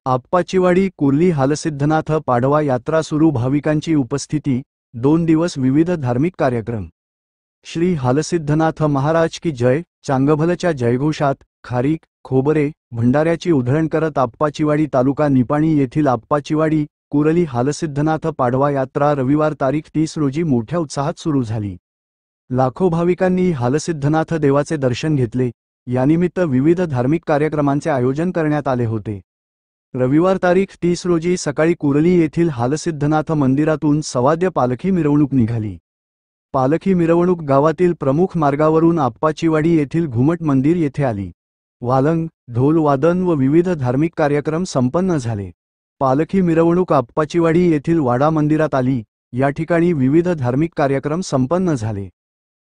आप्पाचीवाडी कुर्ली हालसिद्धनाथ पाडवा यात्रा सुरू, भाविकांची उपस्थिती, 2 दिवस विविध धार्मिक कार्यक्रम। श्री हालसिद्धनाथ महाराज की जय। चांगभलच्या जयघोषात खारीक, खोबरे, भंडाऱ्याची उधळण करत आप्पाचीवाडी तालुका निपाणी येथील आप्पाचीवाडी कुर्ली हालसिद्धनाथ पाडवा यात्रा रविवार तारीख 30 रोजी मोठ्या उत्साहात सुरू झाली। लाखो भाविकांनी हालसिद्धनाथ देवाचे दर्शन घेतले। यानिमित्त विविध धार्मिक कार्यक्रमांचे आयोजन करण्यात आले होते। रविवार तारीख 30 रोजी सकाळी कुर्ली येथील हालसिद्धनाथ मंदिरातून सवाद्य पालखी मिरवणूक निघाली। पालखी मिरवणूक गावातील प्रमुख मार्गावरून आप्पाचीवाडी येथील घुमट मंदिर येथे आली। वालंग, ढोल वादन व विविध धार्मिक कार्यक्रम संपन्न झाले। पालखी मिरवणूक आप्पाचीवाडी येथील वाडा मंदिरात आली। या ठिकाणी विविध धार्मिक कार्यक्रम संपन्न झाले।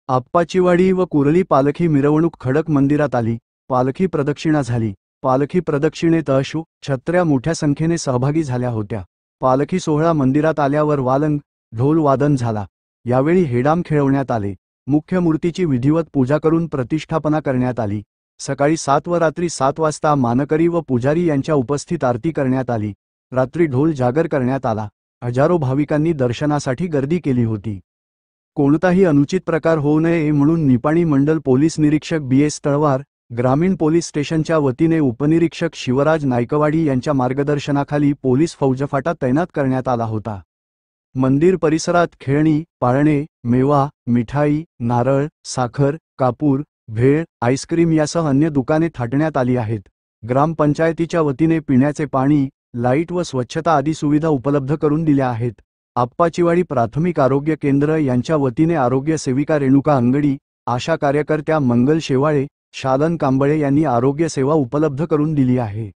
आप्पाचीवाडी व कुर्ली पालखी मिरवणूक खडक मंदिरात आली। पालखी प्रदक्षिणा झाली। पालखी प्रदक्षिणेत अशोक छत्र्या मोठ्या संख्येने सहभागी झाल्या होत्या। पालखी सोहळा मंदिरात आल्यावर वालंग, ढोल वादन झाला। यावेळी हेडाम खेळवण्यात आले। मुख्य मूर्तीची विधिवत पूजा करून प्रतिष्ठापना करण्यात आली। सकाळी 7 व रात्री 7 वाजता मानकरी व पुजारी यांच्या उपस्थित आरती करण्यात आली। रात्री ढोल जागर करण्यात आला। हजारो भाविकांनी दर्शनासाठी गर्दी केली होती। कोणताही अनुचित प्रकार होऊ नये म्हणून निपाणी मंडल पोलीस निरीक्षक BS तळवार, ग्रामीण पोलीस स्टेशनच्या वतीने उपनिरीक्षक शिवराज नायकवाडी यांच्या मार्गदर्शनाखाली पोलीस फौजफाटा तैनात करण्यात आला होता। मंदिर परिसरात खेळणी, पाळणे, मेवा, मिठाई, नारळ, साखर, कापूर, भेळ, आईस्क्रीम यासह अन्य दुकाने थाटण्यात आली आहेत। ग्रामपंचायतीच्या वतीने पिण्याचे पाणी, लाईट व स्वच्छता आदी सुविधा उपलब्ध करून दिल्या आहेत। आप्पाचीवाडी प्राथमिक आरोग्य केंद्र यांच्या वतीने आरोग्य सेविका रेणुका अंगडी, आशा कार्यकर्त्या मंगल शेवाळे, शालन कांबळे यांनी आरोग्य सेवा उपलब्ध करून दिली आहे।